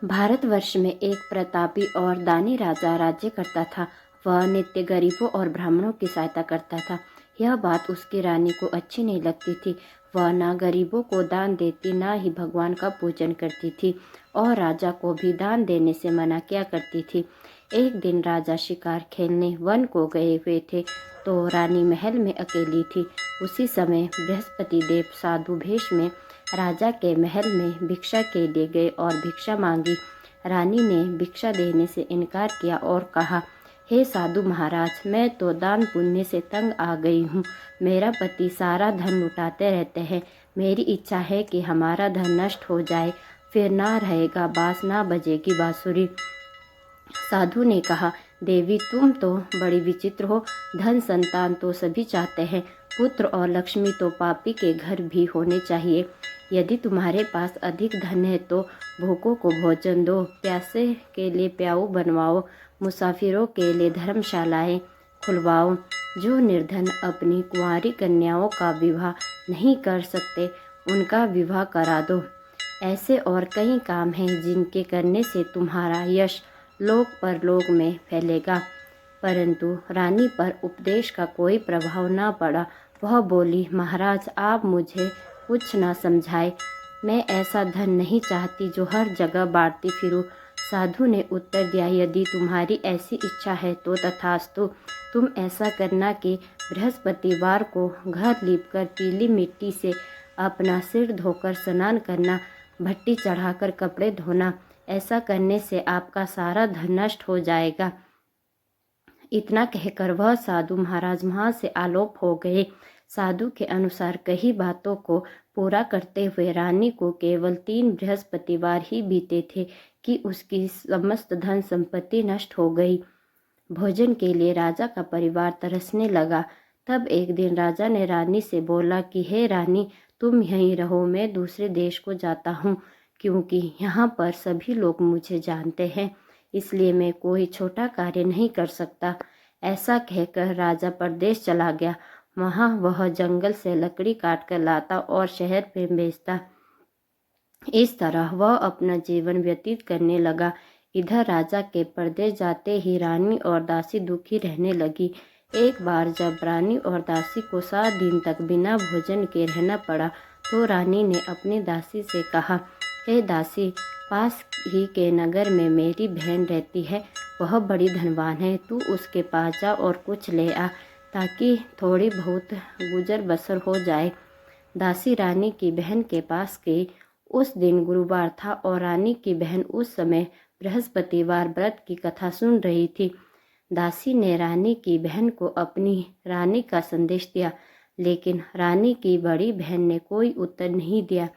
भारतवर्ष में एक प्रतापी और दानी राजा राज्य करता था। वह नित्य गरीबों और ब्राह्मणों की सहायता करता था। यह बात उसकी रानी को अच्छी नहीं लगती थी। वह ना गरीबों को दान देती, ना ही भगवान का पूजन करती थी और राजा को भी दान देने से मना किया करती थी। एक दिन राजा शिकार खेलने वन को गए हुए थे तो रानी महल में अकेली थी। उसी समय बृहस्पति देव साधु भेष में राजा के महल में भिक्षा के लिए गए और भिक्षा मांगी। रानी ने भिक्षा देने से इनकार किया और कहा, हे साधु महाराज, मैं तो दान पुण्य से तंग आ गई हूँ। मेरा पति सारा धन लुटाते रहते हैं। मेरी इच्छा है कि हमारा धन नष्ट हो जाए, फिर ना रहेगा बाँस, ना बजेगी बांसुरी। साधु ने कहा, देवी तुम तो बड़ी विचित्र हो। धन संतान तो सभी चाहते हैं, पुत्र और लक्ष्मी तो पापी के घर भी होने चाहिए। यदि तुम्हारे पास अधिक धन है तो भूखों को भोजन दो, प्यासे के लिए प्याऊ बनवाओ, मुसाफिरों के लिए धर्मशालाएं खुलवाओ। जो निर्धन अपनी कुंवारी कन्याओं का विवाह नहीं कर सकते, उनका विवाह करा दो। ऐसे और कई काम हैं जिनके करने से तुम्हारा यश लोक परलोक में फैलेगा। परंतु रानी पर उपदेश का कोई प्रभाव न पड़ा। वह बोली, महाराज आप मुझे कुछ न समझाए। मैं ऐसा धन नहीं चाहती जो हर जगह बांटती फिरूं। साधु ने उत्तर दिया, यदि तुम्हारी ऐसी इच्छा है तो तथास्तु। तुम ऐसा करना कि बृहस्पतिवार को घर लीपकर पीली मिट्टी से अपना सिर धोकर स्नान करना, भट्टी चढ़ाकर कपड़े धोना। ऐसा करने से आपका सारा धन नष्ट हो जाएगा। इतना कहकर वह साधु महाराज वहाँ से आलोप हो गए। साधु के अनुसार कई बातों को पूरा करते हुए रानी को केवल 3 बृहस्पतिवार ही बीते थे कि उसकी समस्त धन संपत्ति नष्ट हो गई। भोजन के लिए राजा का परिवार तरसने लगा। तब एक दिन राजा ने रानी से बोला कि हे रानी, तुम यहीं रहो, मैं दूसरे देश को जाता हूँ, क्योंकि यहाँ पर सभी लोग मुझे जानते हैं, इसलिए मैं कोई छोटा कार्य नहीं कर सकता। ऐसा कहकर राजा परदेश चला गया। वहाँ वह जंगल से लकड़ी काट कर लाता और शहर में बेचता। इस तरह वह अपना जीवन व्यतीत करने लगा। इधर राजा के परदेश जाते ही रानी और दासी दुखी रहने लगी। एक बार जब रानी और दासी को 7 दिन तक बिना भोजन के रहना पड़ा तो रानी ने अपनी दासी से कहा, हे दासी, पास ही के नगर में मेरी बहन रहती है, वह बड़ी धनवान है, तू उसके पास जा और कुछ ले आ ताकि थोड़ी बहुत गुजर बसर हो जाए। दासी रानी की बहन के पास गई। उस दिन गुरुवार था और रानी की बहन उस समय बृहस्पतिवार व्रत की कथा सुन रही थी। दासी ने रानी की बहन को अपनी रानी का संदेश दिया, लेकिन रानी की बड़ी बहन ने कोई उत्तर नहीं दिया।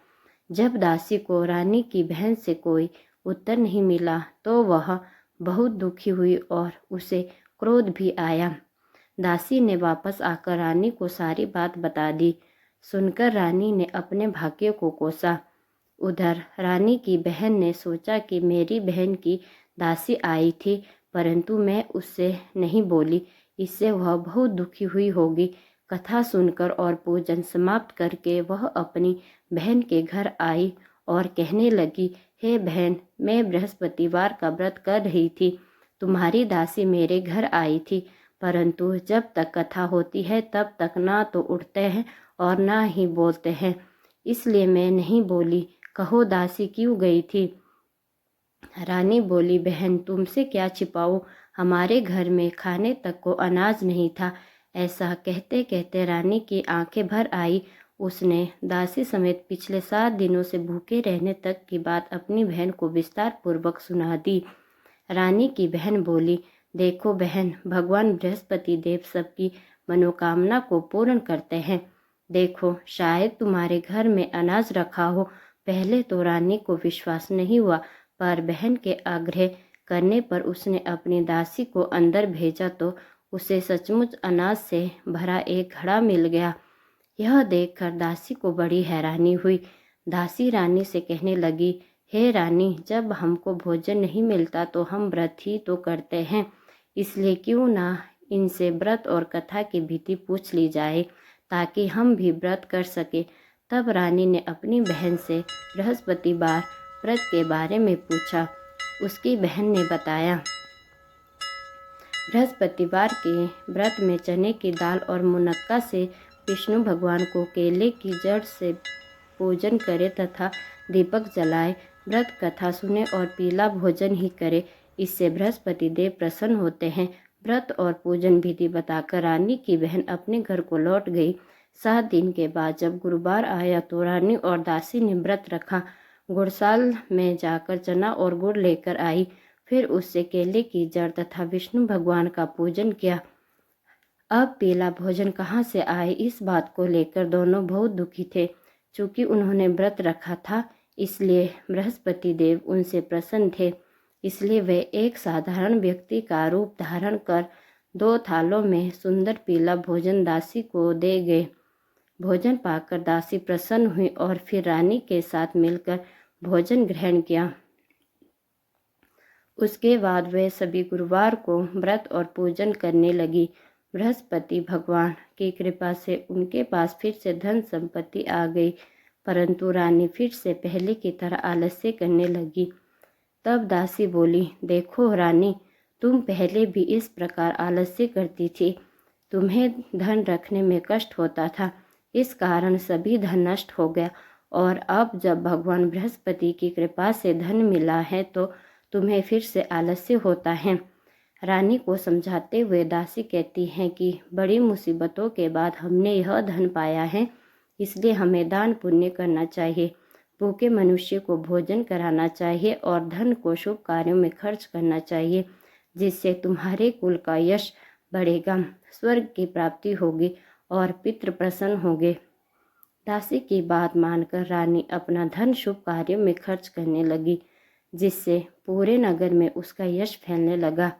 जब दासी को रानी की बहन से कोई उत्तर नहीं मिला तो वह बहुत दुखी हुई और उसे क्रोध भी आया। दासी ने वापस आकर रानी को सारी बात बता दी। सुनकर रानी ने अपने भाग्य को कोसा। उधर रानी की बहन ने सोचा कि मेरी बहन की दासी आई थी, परंतु मैं उससे नहीं बोली, इससे वह बहुत दुखी हुई होगी। कथा सुनकर और पूजन समाप्त करके वह अपनी बहन के घर आई और कहने लगी, हे बहन, मैं बृहस्पतिवार का व्रत कर रही थी। तुम्हारी दासी मेरे घर आई थी, परंतु जब तक कथा होती है तब तक ना तो उठते हैं और ना ही बोलते हैं, इसलिए मैं नहीं बोली। कहो दासी क्यों गई थी? रानी बोली, बहन तुमसे क्या छिपाऊं, हमारे घर में खाने तक को अनाज नहीं था। ऐसा कहते कहते रानी की आंखें भर आई। उसने दासी समेत पिछले 7 दिनों से भूखे रहने तक की बात अपनी बहन को विस्तार पूर्वक सुना दी। रानी की बहन बोली, देखो बहन, भगवान बृहस्पति देव सबकी मनोकामना को पूर्ण करते हैं। देखो, शायद तुम्हारे घर में अनाज रखा हो। पहले तो रानी को विश्वास नहीं हुआ, पर बहन के आग्रह करने पर उसने अपनी दासी को अंदर भेजा तो उसे सचमुच अनाज से भरा एक घड़ा मिल गया। यह देखकर दासी को बड़ी हैरानी हुई। दासी रानी से कहने लगी, हे रानी, जब हमको भोजन नहीं मिलता तो हम व्रत ही तो करते हैं, इसलिए क्यों ना इनसे व्रत और कथा की विधि पूछ ली जाए ताकि हम भी व्रत कर सके। तब रानी ने अपनी बहन से बृहस्पतिवार व्रत के बारे में पूछा। उसकी बहन ने बताया, बृहस्पतिवार के व्रत में चने की दाल और मुनक्का से विष्णु भगवान को केले की जड़ से पूजन करे तथा दीपक जलाए, व्रत कथा सुने और पीला भोजन ही करे। इससे बृहस्पति देव प्रसन्न होते हैं। व्रत और पूजन विधि बताकर रानी की बहन अपने घर को लौट गई। 7 दिन के बाद जब गुरुवार आया तो रानी और दासी ने व्रत रखा। गुड़साल में जाकर चना और गुड़ लेकर आई। फिर उससे केले की जड़ तथा विष्णु भगवान का पूजन किया। अब पीला भोजन कहाँ से आए, इस बात को लेकर दोनों बहुत दुखी थे। चूँकि उन्होंने व्रत रखा था, इसलिए बृहस्पति देव उनसे प्रसन्न थे। इसलिए वे एक साधारण व्यक्ति का रूप धारण कर 2 थालों में सुंदर पीला भोजन दासी को दे गए। भोजन पाकर दासी प्रसन्न हुई और फिर रानी के साथ मिलकर भोजन ग्रहण किया। उसके बाद वे सभी गुरुवार को व्रत और पूजन करने लगी। बृहस्पति भगवान की कृपा से उनके पास फिर से धन संपत्ति आ गई, परंतु रानी फिर से पहले की तरह आलस्य करने लगी। तब दासी बोली, देखो रानी, तुम पहले भी इस प्रकार आलस्य करती थी। तुम्हें धन रखने में कष्ट होता था, इस कारण सभी धन नष्ट हो गया, और अब जब भगवान बृहस्पति की कृपा से धन मिला है तो तुम्हें फिर से आलस्य होता है। रानी को समझाते हुए दासी कहती हैं कि बड़ी मुसीबतों के बाद हमने यह धन पाया है, इसलिए हमें दान पुण्य करना चाहिए, भूखे मनुष्य को भोजन कराना चाहिए और धन को शुभ कार्यों में खर्च करना चाहिए, जिससे तुम्हारे कुल का यश बढ़ेगा, स्वर्ग की प्राप्ति होगी और पितृ प्रसन्न होंगे। दासी की बात मानकर रानी अपना धन शुभ कार्यों में खर्च करने लगी, जिससे पूरे नगर में उसका यश फैलने लगा।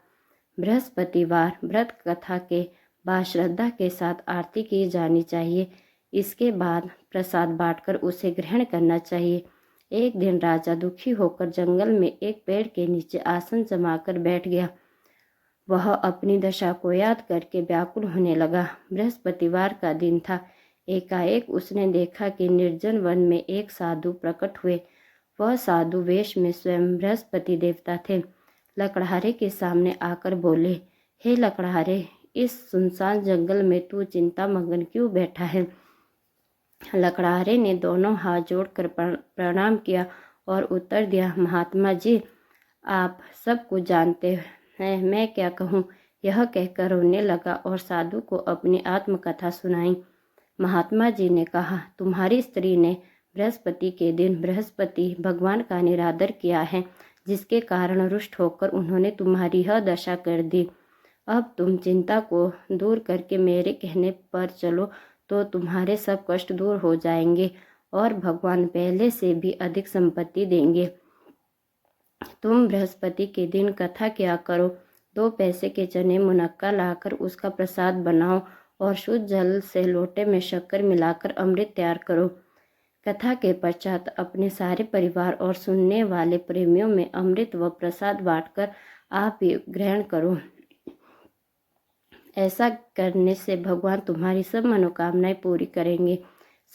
बृहस्पतिवार व्रत कथा के बाद श्रद्धा के साथ आरती की जानी चाहिए। इसके बाद प्रसाद बांटकर उसे ग्रहण करना चाहिए। एक दिन राजा दुखी होकर जंगल में एक पेड़ के नीचे आसन जमाकर बैठ गया। वह अपनी दशा को याद करके व्याकुल होने लगा। बृहस्पतिवार का दिन था। एकाएक उसने देखा कि निर्जन वन में एक साधु प्रकट हुए। वह साधु वेश में स्वयं बृहस्पति देवता थे। लकड़हारे के सामने आकर बोले, हे लकड़हारे, इस सुनसान जंगल में तू चिंता मगन क्यों बैठा है? लकड़हारे ने दोनों हाथ जोड़कर प्रणाम किया और उत्तर दिया, महात्मा जी, आप सब कुछ जानते हैं, मैं क्या कहूँ। यह कहकर रोने लगा और साधु को अपनी आत्मकथा सुनाई। महात्मा जी ने कहा, तुम्हारी स्त्री ने बृहस्पति के दिन बृहस्पति भगवान का निरादर किया है, जिसके कारण रुष्ट होकर उन्होंने तुम्हारी यह दशा कर दी। अब तुम चिंता को दूर करके मेरे कहने पर चलो तो तुम्हारे सब कष्ट दूर हो जाएंगे और भगवान पहले से भी अधिक संपत्ति देंगे। तुम बृहस्पति के दिन कथा क्या करो, 2 पैसे के चने मुनक्का लाकर उसका प्रसाद बनाओ और शुद्ध जल से लोटे में शक्कर मिलाकर अमृत तैयार करो। कथा के पश्चात अपने सारे परिवार और सुनने वाले प्रेमियों में अमृत व प्रसाद बांटकर आप भी ग्रहण करो। ऐसा करने से भगवान तुम्हारी सब मनोकामनाएं पूरी करेंगे।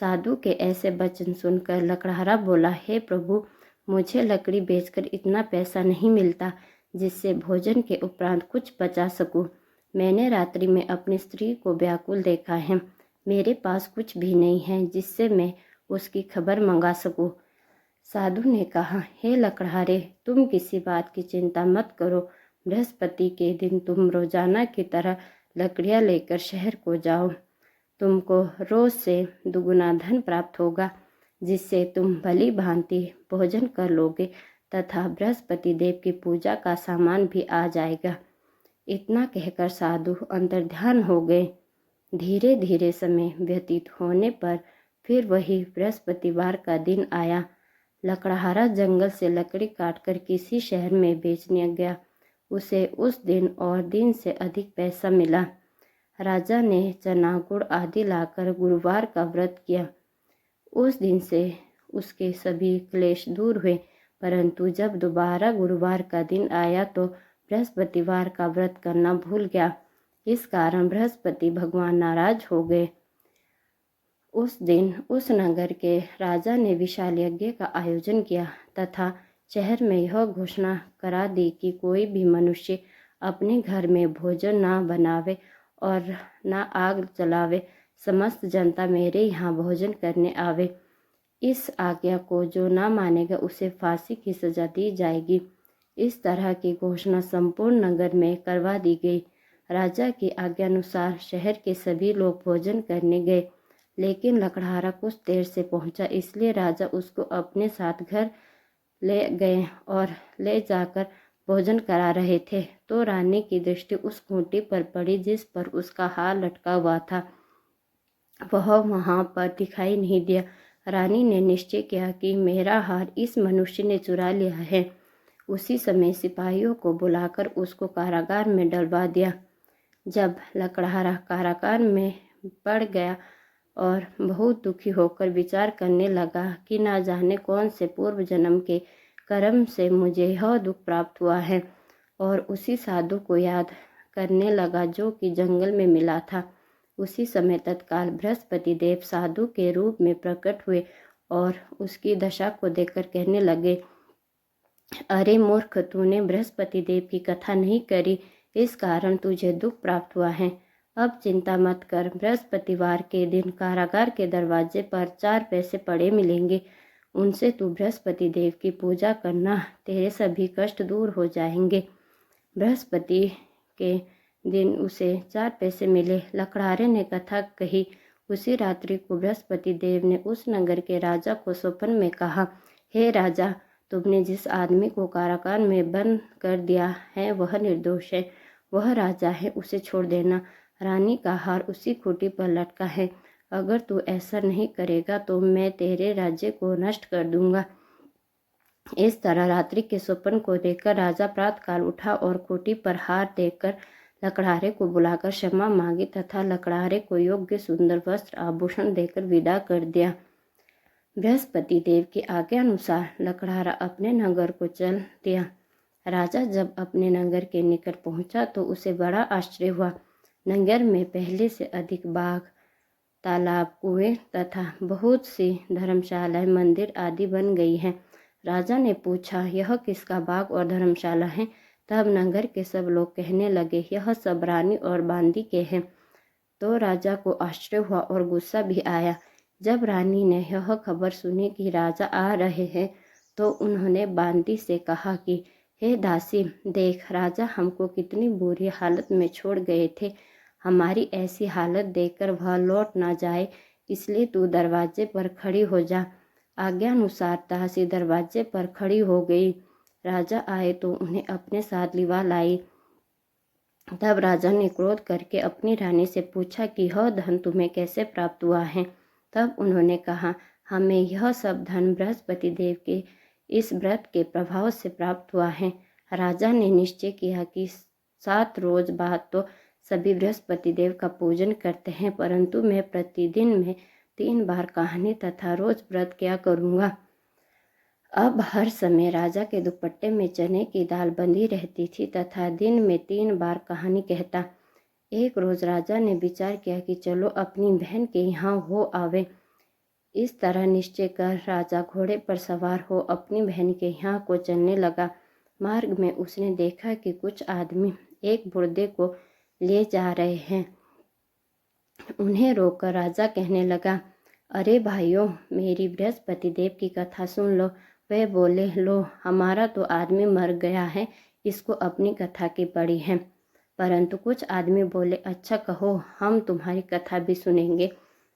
साधु के ऐसे वचन सुनकर लकड़हारा बोला, हे प्रभु, मुझे लकड़ी बेचकर इतना पैसा नहीं मिलता जिससे भोजन के उपरांत कुछ बचा सकूं। मैंने रात्रि में अपनी स्त्री को व्याकुल देखा है। मेरे पास कुछ भी नहीं है जिससे मैं उसकी खबर मंगा सकूं। साधु ने कहा, हे लकड़हारे, तुम किसी बात की चिंता मत करो। बृहस्पति के दिन तुम रोजाना की तरह लकड़ियां लेकर शहर को जाओ। तुमको रोज से दुगुना धन प्राप्त होगा, जिससे तुम भली भांति भोजन कर लोगे तथा बृहस्पति देव की पूजा का सामान भी आ जाएगा। इतना कहकर साधु अंतर्ध्यान हो गए। धीरे धीरे समय व्यतीत होने पर फिर वही बृहस्पतिवार का दिन आया। लकड़हारा जंगल से लकड़ी काटकर किसी शहर में बेचने गया। उसे उस दिन और दिन से अधिक पैसा मिला। राजा ने चना गुड़ आदि लाकर गुरुवार का व्रत किया। उस दिन से उसके सभी क्लेश दूर हुए, परंतु जब दोबारा गुरुवार का दिन आया तो बृहस्पतिवार का व्रत करना भूल गया। इस कारण बृहस्पति भगवान नाराज हो गए। उस दिन उस नगर के राजा ने विशाल यज्ञ का आयोजन किया तथा शहर में यह घोषणा करा दी कि कोई भी मनुष्य अपने घर में भोजन न बनावे और न आग जलावे। समस्त जनता मेरे यहाँ भोजन करने आवे। इस आज्ञा को जो न मानेगा उसे फांसी की सजा दी जाएगी। इस तरह की घोषणा संपूर्ण नगर में करवा दी गई। राजा की आज्ञानुसार शहर के सभी लोग भोजन करने गए, लेकिन लकड़हारा कुछ देर से पहुंचा, इसलिए राजा उसको अपने साथ घर ले गए और ले जाकर भोजन करा रहे थे तो रानी की दृष्टि उस खूंटी पर पड़ी जिस पर उसका हार लटका हुआ था। वह वहां पर दिखाई नहीं दिया। रानी ने निश्चय किया कि मेरा हार इस मनुष्य ने चुरा लिया है। उसी समय सिपाहियों को बुलाकर उसको कारागार में डलवा दिया। जब लकड़हारा कारागार में पड़ गया और बहुत दुखी होकर विचार करने लगा कि ना जाने कौन से पूर्व जन्म के कर्म से मुझे यह दुख प्राप्त हुआ है, और उसी साधु को याद करने लगा जो कि जंगल में मिला था। उसी समय तत्काल बृहस्पति देव साधु के रूप में प्रकट हुए और उसकी दशा को देखकर कहने लगे, अरे मूर्ख, तूने बृहस्पति देव की कथा नहीं करी, इस कारण तुझे दुख प्राप्त हुआ है। अब चिंता मत कर, बृहस्पतिवार के दिन कारागार के दरवाजे पर 4 पैसे पड़े मिलेंगे, उनसे तू बृहस्पति देव की पूजा करना, तेरे सभी कष्ट दूर हो जाएंगे। बृहस्पति के दिन उसे 4 पैसे मिले। लकड़हारे ने कथा कही। उसी रात्रि को बृहस्पति देव ने उस नगर के राजा को स्वप्न में कहा, हे राजा, तुमने जिस आदमी को कारागार में बंद कर दिया है वह निर्दोष है, वह राजा है, उसे छोड़ देना। रानी का हार उसी खूंटी पर लटका है। अगर तू ऐसा नहीं करेगा तो मैं तेरे राज्य को नष्ट कर दूंगा। इस तरह रात्रि के स्वप्न को देखकर राजा प्रातःकाल उठा और खूंटी पर हार देखकर लकड़हारे को बुलाकर क्षमा मांगी तथा लकड़हारे को योग्य सुंदर वस्त्र आभूषण देकर विदा कर दिया। बृहस्पति देव की आज्ञा अनुसार लकड़हारा अपने नगर को चल दिया। राजा जब अपने नगर के निकट पहुंचा तो उसे बड़ा आश्चर्य हुआ। नगर में पहले से अधिक बाग, तालाब, कुएं तथा बहुत सी धर्मशालाएं, मंदिर आदि बन गई हैं। राजा ने पूछा, यह किसका बाग और धर्मशाला है? तब नगर के सब लोग कहने लगे, यह सब रानी और बांदी के हैं। तो राजा को आश्चर्य हुआ और गुस्सा भी आया। जब रानी ने यह खबर सुनी कि राजा आ रहे हैं तो उन्होंने बांदी से कहा कि हे दासी, देख, राजा हमको कितनी बुरी हालत में छोड़ गए थे। हमारी ऐसी हालत देखकर वह लौट ना जाए, इसलिए तू दरवाजे पर खड़ी हो जा। आज्ञानुसार दासी दरवाजे पर खड़ी हो गई। राजा आए तो उन्हें अपने साथ लिवा लाई। तब राजा ने क्रोध करके अपनी रानी से पूछा कि यह धन तुम्हें कैसे प्राप्त हुआ है? तब उन्होंने कहा, हमें यह सब धन बृहस्पति देव के इस व्रत के प्रभाव से प्राप्त हुआ है। राजा ने निश्चय किया कि 7 रोज बाद तो सभी बृहस्पति देव का पूजन करते हैं, परंतु मैं प्रतिदिन में 3 बार कहानी तथा रोज व्रत क्या करूँगा। अब हर समय राजा के दुपट्टे में चने की दाल बंधी रहती थी तथा दिन में 3 बार कहानी कहता। एक रोज राजा ने विचार किया कि चलो अपनी बहन के यहाँ हो आवे। इस तरह निश्चय कर राजा घोड़े पर सवार हो अपनी बहन के यहाँ को चलने लगा। मार्ग में उसने देखा कि कुछ आदमी एक बुर्दे को ले जा रहे हैं। उन्हें रोककर राजा कहने लगा, अरे भाइयों, मेरी बृहस्पति देव की कथा सुन लो। वे बोले, लो, हमारा तो आदमी मर गया है, इसको अपनी कथा की पड़ी है। परंतु कुछ आदमी बोले, अच्छा कहो, हम तुम्हारी कथा भी सुनेंगे।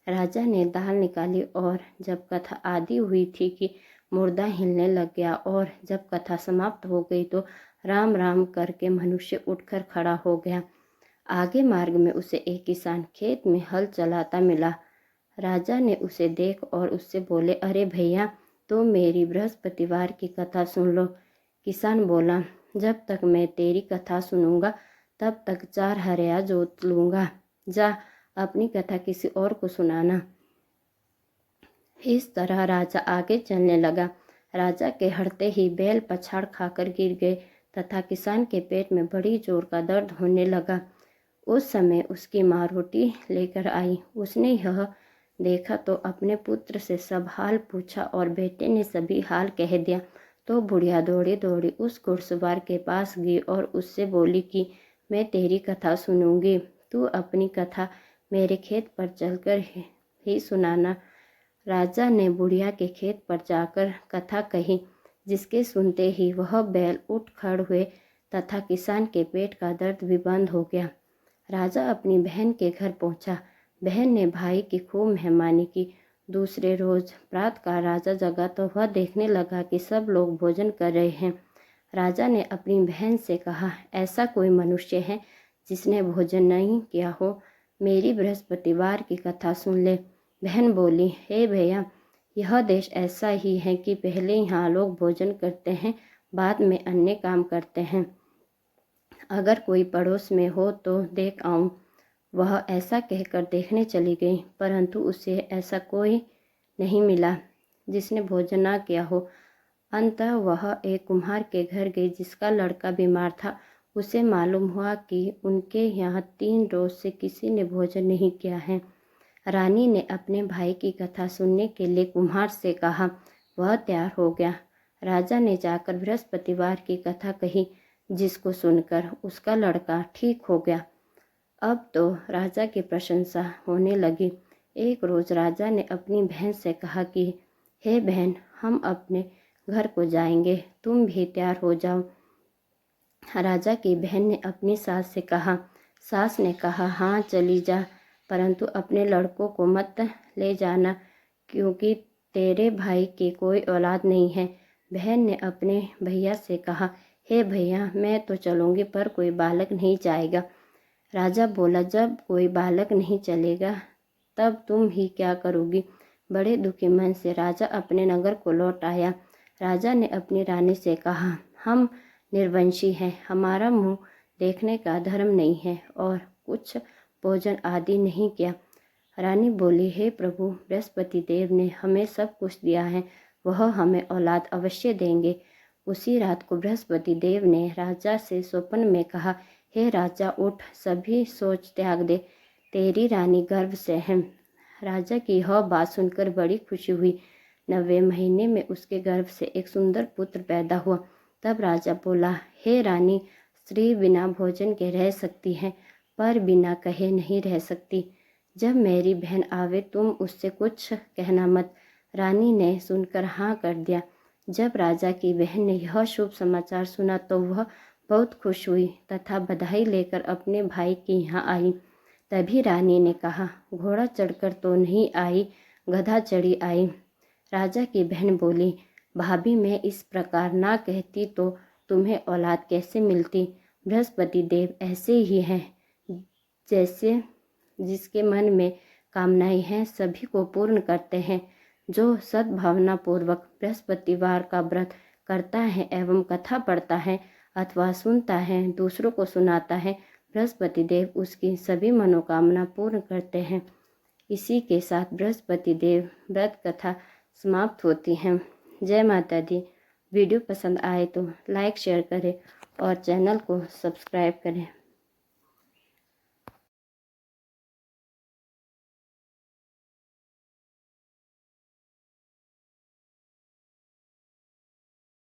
राजा ने दाल निकाली और जब कथा आदि हुई थी कि मुर्दा हिलने लग गया और जब कथा समाप्त हो गई तो राम राम करके मनुष्य उठकर खड़ा हो गया। आगे मार्ग में उसे एक किसान खेत में हल चलाता मिला। राजा ने उसे देख और उससे बोले, अरे भैया, तो मेरी बृहस्पतिवार की कथा सुन लो। किसान बोला, जब तक मैं तेरी कथा सुनूंगा तब तक 4 हरिया जोत लूँगा। जा, अपनी कथा किसी और को सुनाना। इस तरह राजा आगे चलने लगा। राजा के हटते ही बैल पछाड़ खाकर गिर गए तथा किसान के पेट में बड़ी जोर का दर्द होने लगा। उस समय उसकी माँ रोटी लेकर आई। उसने यह देखा तो अपने पुत्र से सब हाल पूछा और बेटे ने सभी हाल कह दिया। तो बुढ़िया दौड़ी दौड़ी उस घुड़सवार के पास गई और उससे बोली कि मैं तेरी कथा सुनूंगी, तू अपनी कथा मेरे खेत पर चलकर ही सुनाना। राजा ने बुढ़िया के खेत पर जाकर कथा कही, जिसके सुनते ही वह बैल उठ खड़ हुए तथा किसान के पेट का दर्द भी बंद हो गया। राजा अपनी बहन के घर पहुंचा। बहन ने भाई की खूब मेहमानी की। दूसरे रोज प्रातःकाल राजा जगा तो वह देखने लगा कि सब लोग भोजन कर रहे हैं। राजा ने अपनी बहन से कहा, ऐसा कोई मनुष्य है जिसने भोजन नहीं किया हो? मेरी बृहस्पतिवार की कथा सुन ले। बहन बोली, हे भैया, यह देश ऐसा ही है कि पहले यहाँ लोग भोजन करते हैं, बाद में अन्य काम करते हैं। अगर कोई पड़ोस में हो तो देख आऊं। वह ऐसा कहकर देखने चली गई, परंतु उसे ऐसा कोई नहीं मिला जिसने भोजन ना किया हो। अंततः वह एक कुम्हार के घर गई जिसका लड़का बीमार था। उसे मालूम हुआ कि उनके यहाँ 3 रोज से किसी ने भोजन नहीं किया है। रानी ने अपने भाई की कथा सुनने के लिए कुम्हार से कहा। वह तैयार हो गया। राजा ने जाकर बृहस्पतिवार की कथा कही, जिसको सुनकर उसका लड़का ठीक हो गया। अब तो राजा की प्रशंसा होने लगी। एक रोज राजा ने अपनी बहन से कहा कि हे बहन, हम अपने घर को जाएंगे, तुम भी तैयार हो जाओ। राजा की बहन ने अपनी सास से कहा। सास ने कहा, हाँ चली जा, परंतु अपने लड़कों को मत ले जाना, क्योंकि तेरे भाई की कोई औलाद नहीं है। बहन ने अपने भैया से कहा, हे भैया, मैं तो चलूँगी पर कोई बालक नहीं जाएगा। राजा बोला, जब कोई बालक नहीं चलेगा तब तुम ही क्या करोगी? बड़े दुखी मन से राजा अपने नगर को लौट आया। राजा ने अपनी रानी से कहा, हम निर्वंशी हैं, हमारा मुंह देखने का धर्म नहीं है और कुछ भोजन आदि नहीं किया। रानी बोली, हे प्रभु, बृहस्पति देव ने हमें सब कुछ दिया है, वह हमें औलाद अवश्य देंगे। उसी रात को बृहस्पति देव ने राजा से स्वप्न में कहा, हे राजा, उठ, सभी सोच त्याग दे, तेरी रानी गर्भ से है। राजा की यह बात सुनकर बड़ी खुशी हुई। 9वें महीने में उसके गर्भ से एक सुंदर पुत्र पैदा हुआ। तब राजा बोला, हे रानी, स्त्री बिना भोजन के रह सकती है, पर बिना कहे नहीं रह सकती। जब मेरी बहन आवे तुम उससे कुछ कहना मत। रानी ने सुनकर हाँ कर दिया। जब राजा की बहन ने यह शुभ समाचार सुना तो वह बहुत खुश हुई तथा बधाई लेकर अपने भाई के यहाँ आई। तभी रानी ने कहा, घोड़ा चढ़कर तो नहीं आई, गधा चढ़ी आई। राजा की बहन बोली, भाभी, मैं इस प्रकार ना कहती तो तुम्हें औलाद कैसे मिलती? बृहस्पति देव ऐसे ही हैं, जैसे जिसके मन में कामनाएं हैं सभी को पूर्ण करते हैं। जो सद्भावना पूर्वक बृहस्पतिवार का व्रत करता है एवं कथा पढ़ता है अथवा सुनता है, दूसरों को सुनाता है, बृहस्पति देव उसकी सभी मनोकामना पूर्ण करते हैं। इसी के साथ बृहस्पति देव व्रत कथा समाप्त होती है। जय माता दी। वीडियो पसंद आए तो लाइक शेयर करें और चैनल को सब्सक्राइब करें।